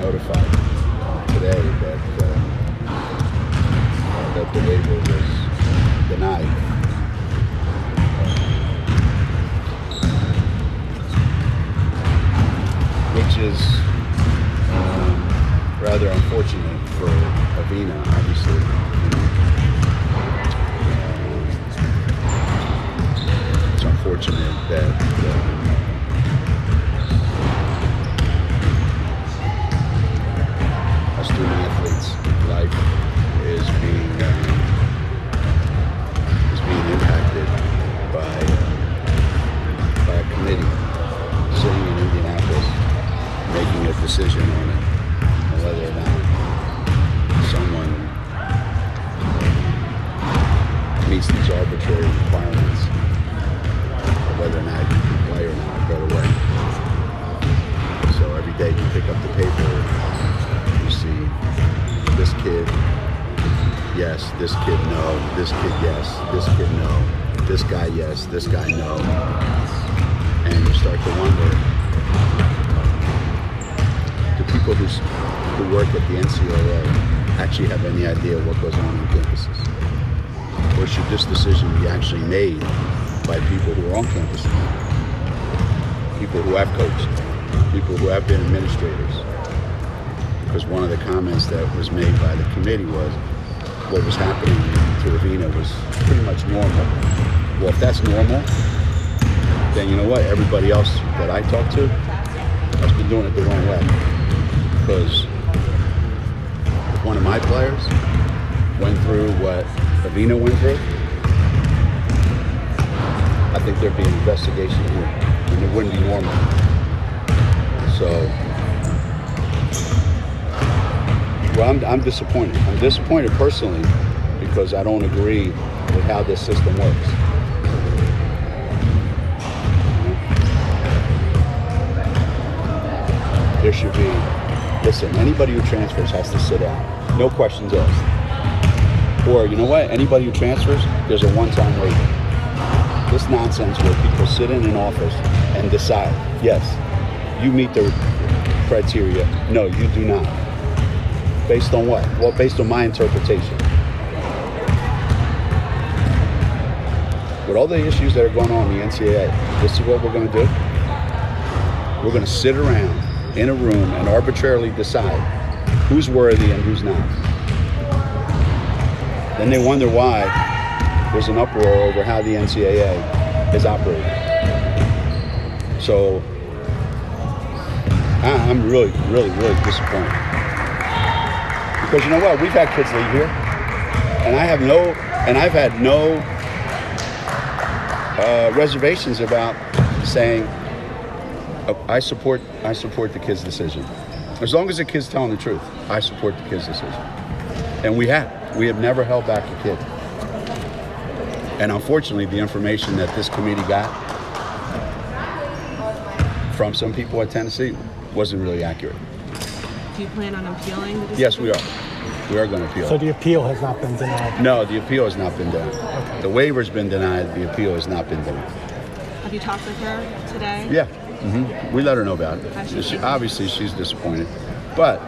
notified today that the waiver was denied. Which is rather unfortunate for Avina, obviously. It's unfortunate that a student athlete's life is being impacted by a committee sitting in Indianapolis, making a decision on it, on whether or not someone meets these arbitrary requirements, or whether or not you can play or not right away. So every day you pick up the paper, you see this kid, yes, this kid, no, this kid, yes, this kid, no, this guy, yes, this guy, no. And you start to wonder, do people who work at the NCAA actually have any idea what goes on campuses? Or should this decision be actually made by people who are on campuses? People who have coached, people who have been administrators. Because one of the comments that was made by the committee was what was happening to Avina was pretty much normal. Well, if that's normal, then you know what? Everybody else that I talk to has been doing it the wrong way. Because if one of my players went through what Avina went through, I think there'd be an investigation here, and it wouldn't be normal. So, well, I'm disappointed. I'm disappointed personally because I don't agree with how this system works. There should be, listen, anybody who transfers has to sit out. No questions asked. Or, you know what? Anybody who transfers, there's a one-time waiver. This nonsense where people sit in an office and decide, yes, you meet the criteria. No, you do not. Based on what? Well, based on my interpretation. With all the issues that are going on in the NCAA, this is what we're going to do. We're going to sit around in a room and arbitrarily decide who's worthy and who's not. Then they wonder why there's an uproar over how the NCAA is operating. So I'm really, really, really disappointed. Because you know what? We've had kids leave here, and I've had no reservations about saying I support the kid's decision. As long as the kid's telling the truth, I support the kid's decision. And we have never held back a kid. And unfortunately, the information that this committee got from some people at Tennessee wasn't really accurate. Do you plan on appealing the decision? Yes, we are. We are going to appeal. So the appeal has not been denied? No, the appeal has not been denied. Okay. The waiver's been denied. The appeal has not been denied. Have you talked with her today? Yeah. Mm-hmm. We let her know about it. Obviously, she's disappointed. But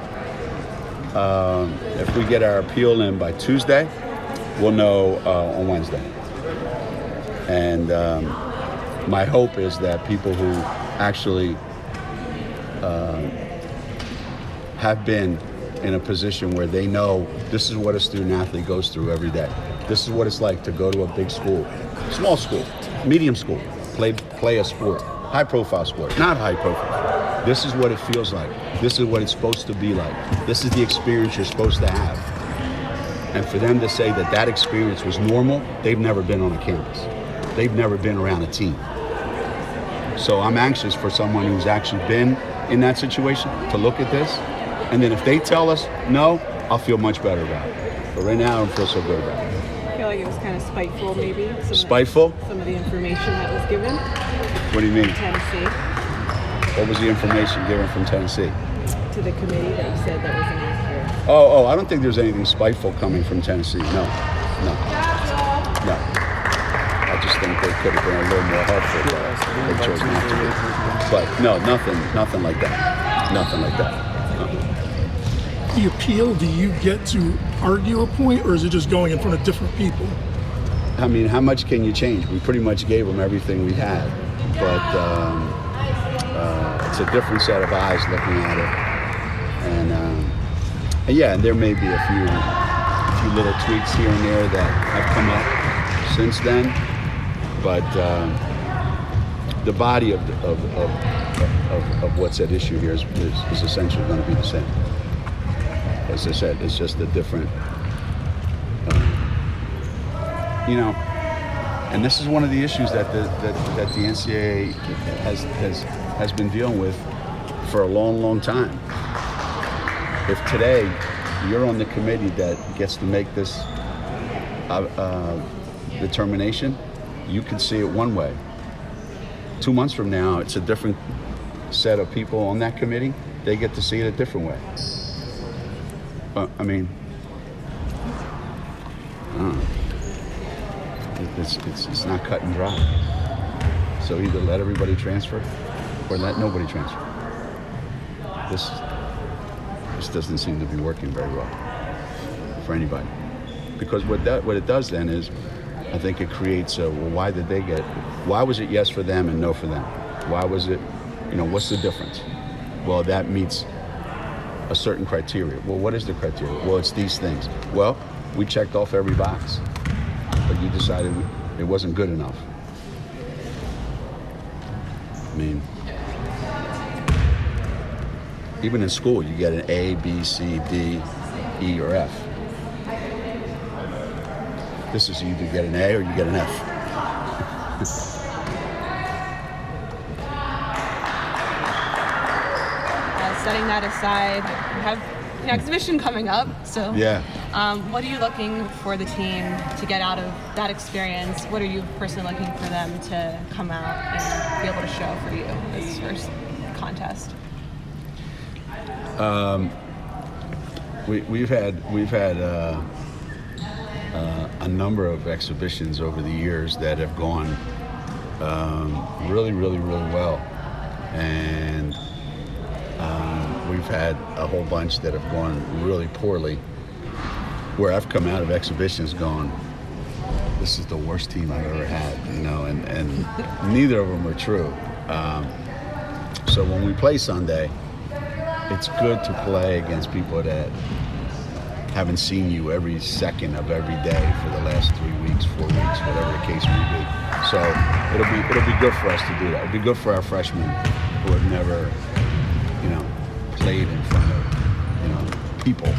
if we get our appeal in by Tuesday, we'll know on Wednesday. And my hope is that people who actually have been in a position where they know this is what a student athlete goes through every day. This is what it's like to go to a big school, small school, medium school, play a sport, high profile sport, not high profile. This is what it feels like. This is what it's supposed to be like. This is the experience you're supposed to have. And for them to say that that experience was normal, they've never been on a campus. They've never been around a team. So I'm anxious for someone who's actually been in that situation to look at this. And then if they tell us no, I'll feel much better about it. But right now I don't feel so good about it. I feel like it was kind of spiteful, maybe. Spiteful? Some of the information that was given. What do you mean? Tennessee. What was the information given from Tennessee? To the committee that you said that was inaccurate. Oh, I don't think there's anything spiteful coming from Tennessee. No. I just think they could have been a little more helpful, but they chose not to be. But no, nothing like that. Nothing like that. No. the appeal, do you get to argue a point, or is it just going in front of different people? I mean, how much can you change? We pretty much gave them everything we had, but it's a different set of eyes looking at it, and yeah, and there may be a few little tweaks here and there that have come up since then, but the body of what's at issue here is essentially going to be the same. As I said, it's just a different, and this is one of the issues that the NCAA has been dealing with for a long, long time. If today you're on the committee that gets to make this determination, you can see it one way. 2 months from now, it's a different set of people on that committee. They get to see it a different way. I mean, it's not cut and dry. So either let everybody transfer or let nobody transfer. This doesn't seem to be working very well for anybody. Because what it does then is, I think it creates why was it yes for them and no for them? Why was it, what's the difference? Well, that meets a certain criteria. Well, what is the criteria? Well, it's these things. Well, we checked off every box, but you decided it wasn't good enough. I mean, even in school, you get an A, B, C, D, E, or F. This is you either get an A or you get an F. Setting that aside, we have an exhibition coming up, so yeah. What are you looking for the team to get out of that experience? What are you personally looking for them to come out and be able to show for you this first contest? We've had a number of exhibitions over the years that have gone really, really, really well, and we've had a whole bunch that have gone really poorly, where I've come out of exhibitions going, this is the worst team I've ever had, and neither of them are true. So when we play Sunday, it's good to play against people that haven't seen you every second of every day for the last 3 weeks, 4 weeks, whatever the case may be. So it'll be good for us to do that. It'll be good for our freshmen who have never, played in front of, people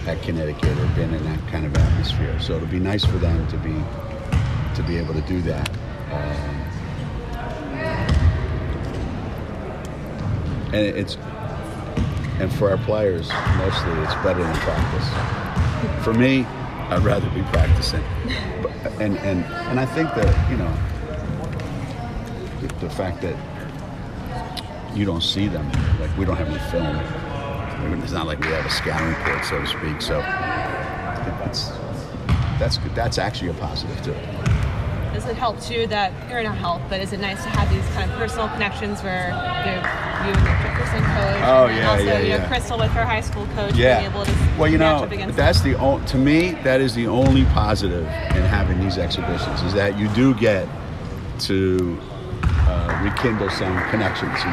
at Connecticut or been in that kind of atmosphere. So it'll be nice for them to be able to do that. And for our players, mostly, it's better than practice. For me, I'd rather be practicing. And I think that, the fact that you don't see them, like we don't have any film. It's not like we have a scouting report, so to speak. So I think that's actually a positive too. Does it help too that, or not help, but is it nice to have these kind of personal connections where you and your Jefferson coach, and also Crystal with her high school coach, being able to match up against them? To me, that is the only positive in having these exhibitions, is that you do get to rekindle some connections,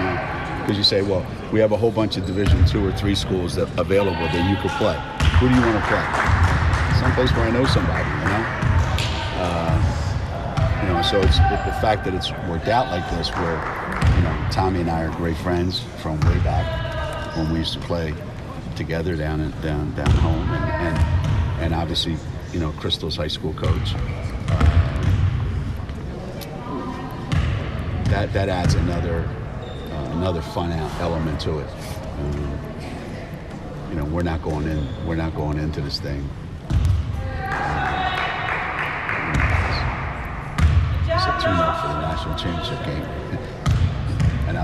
because you say, well, we have a whole bunch of Division II or III schools that available that you could play. Who do you want to play? Someplace where I know somebody, So it's the fact that it's worked out like this, where Tommy and I are great friends from way back when we used to play together down home, and obviously Crystal's high school coach. That adds another fun element to it. We're not going into this thing. It's a 2-0 for the national championship game, and I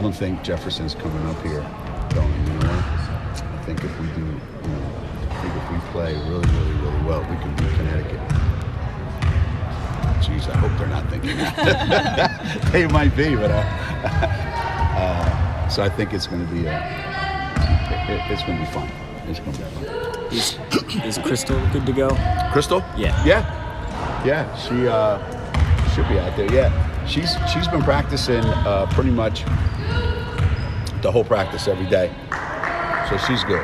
don't think Jefferson's coming up here going, I think if we do, if we play really, really, really well, we can beat Connecticut. Geez, I hope they're not thinking that. They might be, but so I think it's going to be it's going to be fun. It's going to be fun. Is Crystal good to go? Crystal? Yeah. Yeah. She should be out there. Yeah. She's been practicing pretty much the whole practice every day. So she's good.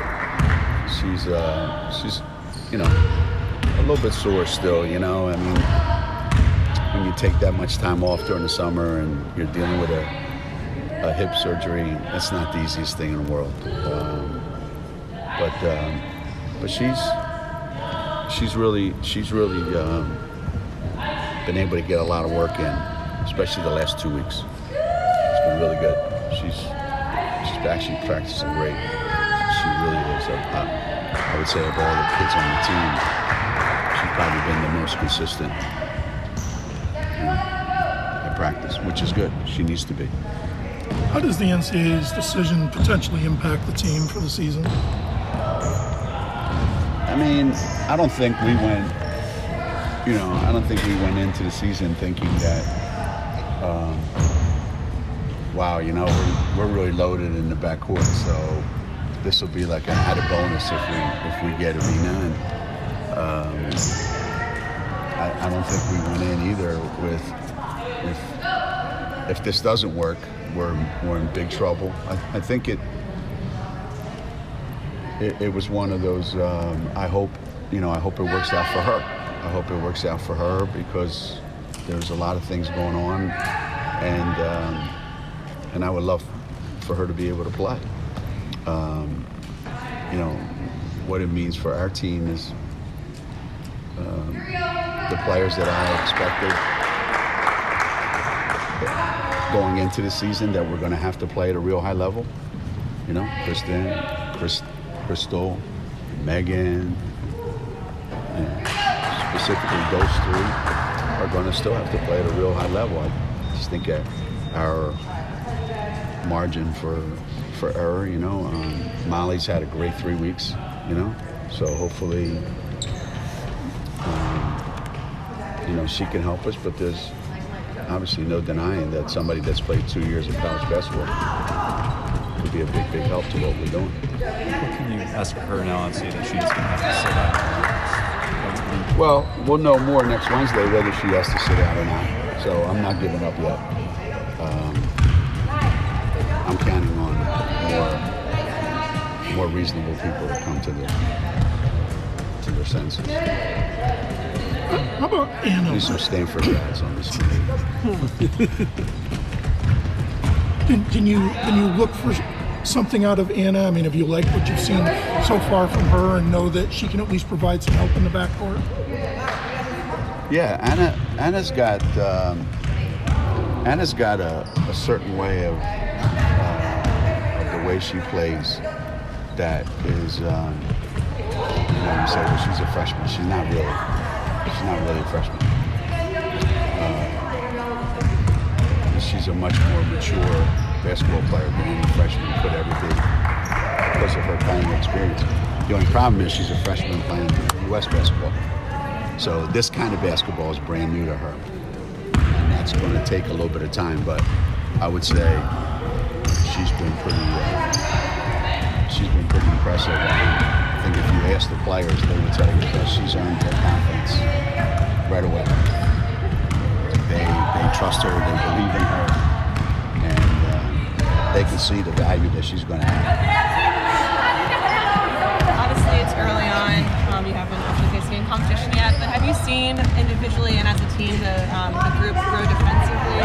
She's a little bit sore still, I mean, when you take that much time off during the summer and you're dealing with a hip surgery, that's not the easiest thing in the world. But she's really been able to get a lot of work in, especially the last 2 weeks. It's been really good. She's actually practicing great. She really is. I would say of all the kids on the team, she's probably been the most consistent at practice, which is good. She needs to be. How does the NCAA's decision potentially impact the team for the season? I mean, I don't think we went into the season thinking that, wow, we're really loaded in the backcourt, so this will be like an added bonus if we get Auriemma. And I don't think we went in either with if this doesn't work, we're in big trouble. I think it was one of those. I hope it works out for her. I hope it works out for her because there's a lot of things going on, and I would love for her to be able to play. What it means for our team is the players that I expected going into the season that we're going to have to play at a real high level. Kristen, Crystal, Megan, specifically those three are going to still have to play at a real high level. I just think our margin for error, Molly's had a great 3 weeks, so hopefully, she can help us, but there's obviously no denying that somebody that's played 2 years of college basketball could be a big, big help to what we're doing. What can you ask her now and say that she's going to have to sit out? Well, we'll know more next Wednesday whether she has to sit out or not, so I'm not giving up yet. I'm counting on more reasonable people to come to their senses. How about Anna? There's some Stanford guys on this team. Can you look for something out of Anna? I mean, have you liked what you've seen so far from her and know that she can at least provide some help in the backcourt? Yeah, Anna's got a certain way of the way she plays that is, you say, well, she's a freshman. She's not really a freshman. She's a much more mature basketball player than any freshman could ever be because of her playing experience. The only problem is she's a freshman playing U.S. basketball. So this kind of basketball is brand new to her. And that's going to take a little bit of time, but I would say she's been pretty impressive. I think if you ask the players, they would tell you that she's earned their confidence right away. They trust her, they believe in her, and they can see the value that she's going to have. Obviously, it's early on. You haven't actually faced any competition yet, but have you seen individually and as a team the group grow defensively?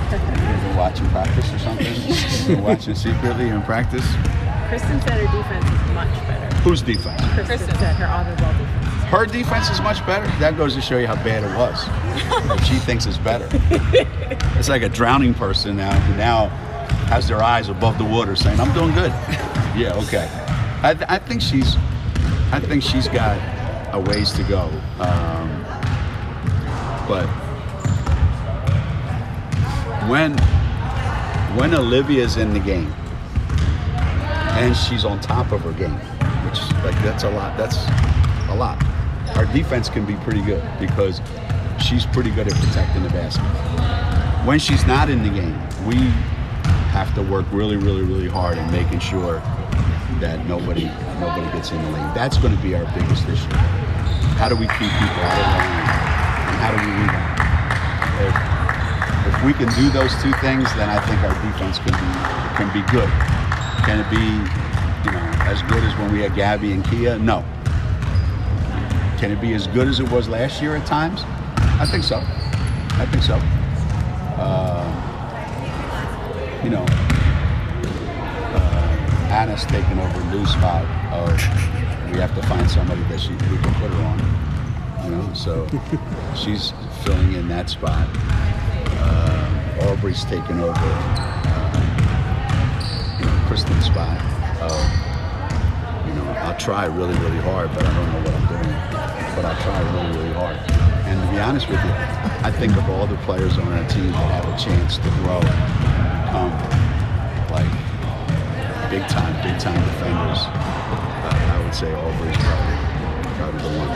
You've been watching practice or something? You've been watching secretly in practice? Kristen said her defense is much better. Whose defense? Kristen said her on-the-ball defense. Her defense is much better? That goes to show you how bad it was. If she thinks it's better. It's like a drowning person now who now has their eyes above the water saying, I'm doing good. Yeah, okay. I think she's got a ways to go. But when Olivia's in the game and she's on top of her game, which that's a lot. Our defense can be pretty good because she's pretty good at protecting the basket. When she's not in the game, we have to work really, really, really hard in making sure that nobody gets in the lane. That's going to be our biggest issue. How do we keep people out of the lane, and how do we rebound? If we can do those two things, then I think our defense can be good. Can it be, as good as when we had Gabby and Kia? No. Can it be as good as it was last year at times? I think so. Anna's taken over Lou's spot of we have to find somebody that we can put her on. So she's filling in that spot. Aubrey's taken over Kristen's spot. I'll try really, really hard, but I don't know what I'm doing. But I'll try really, really hard. And to be honest with you, I think of all the players on our team that have a chance to grow and become like big time defenders. I would say Aubrey's probably the one.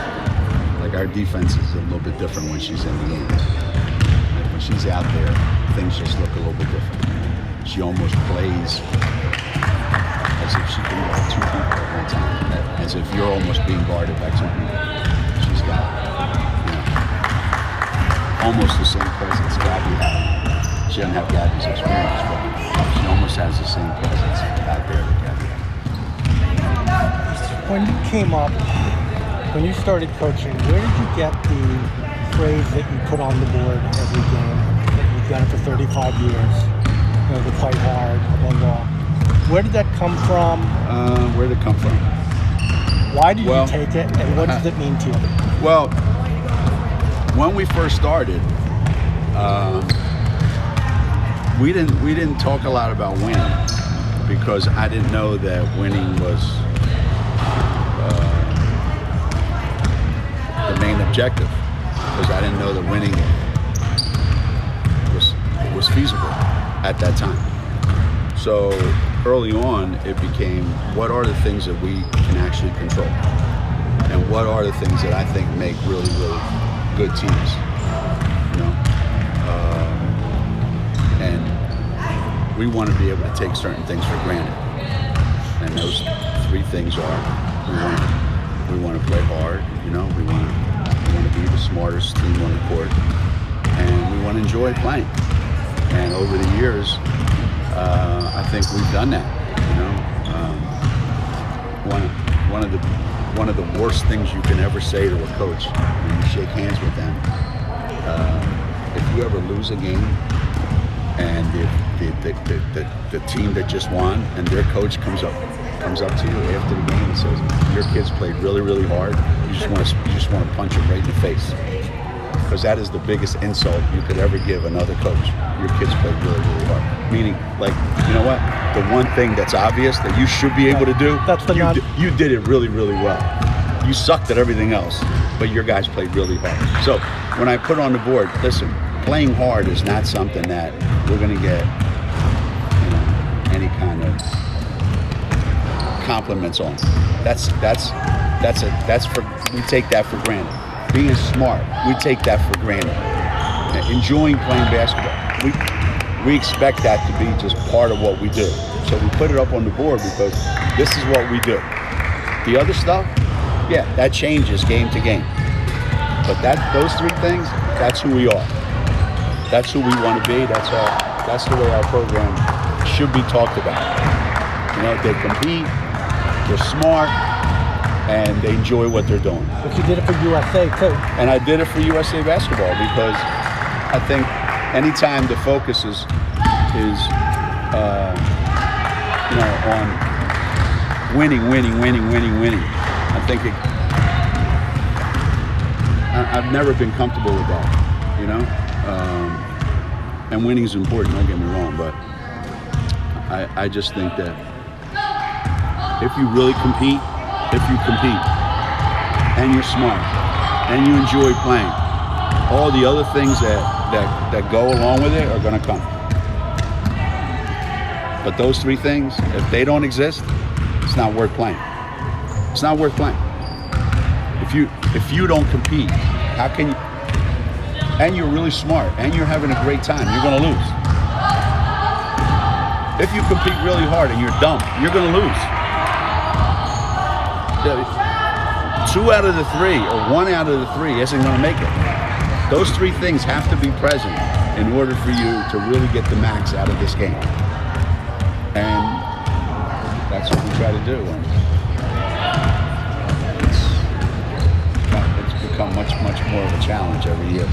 Like our defense is a little bit different when she's in the game. Like when she's out there, things just look a little bit different. She almost plays as if she can guard two people at one time, as if you're almost being guarded by two people. She's got, almost the same presence Gabby had. She doesn't have Gabby's experience, but she almost has the same presence out there that Gabby had. When you came up, when you started coaching, where did you get the phrase that you put on the board every game, that you've done it for 35 years, to play hard, blah, blah. Where did that come from? Where did it come from? Why did you take it, and what does it mean to you? Well, when we first started, we didn't talk a lot about winning because I didn't know that winning was the main objective. Because I didn't know that winning was feasible at that time. So early on, it became, what are the things that we can actually control? And what are the things that I think make really, really good teams? And we want to be able to take certain things for granted. And those three things are, we want to play hard, we want to be the smartest team on the court, and we want to enjoy playing. And over the years, I think we've done that. One of the worst things you can ever say to a coach when you shake hands with them, if you ever lose a game and the team that just won and their coach comes up to you after the game and says, "Your kids played really, really hard," you just want to punch them right in the face. Because that is the biggest insult you could ever give another coach. Your kids played really, really hard. Meaning, like, you know what? The one thing that's obvious that you should be able to do, you did it really, really well. You sucked at everything else, but your guys played really hard. So when I put on the board, listen, playing hard is not something that we're going to get any kind of compliments on. We take that for granted. Being smart, we take that for granted. Enjoying playing basketball, we expect that to be just part of what we do. So we put it up on the board because this is what we do. The other stuff, yeah, that changes game to game. But those three things, that's who we are. That's who we want to be. That's the way our program should be talked about. They compete, they're smart, and they enjoy what they're doing. But you did it for USA too. And I did it for USA basketball because I think anytime the focus is on winning, I think I've never been comfortable with that, and winning is important, don't get me wrong, but I just think that if you really compete, and you're smart, and you enjoy playing, all the other things that go along with it are going to come. But those three things, if they don't exist, it's not worth playing. It's not worth playing. If you don't compete, how can you? And you're really smart, and you're having a great time, you're going to lose. If you compete really hard and you're dumb, you're going to lose. 2 out of the 3 or 1 out of the 3 isn't going to make it. Those 3 things have to be present in order for you to really get the max out of this game. And that's what we try to do. And it's become much more of a challenge every year.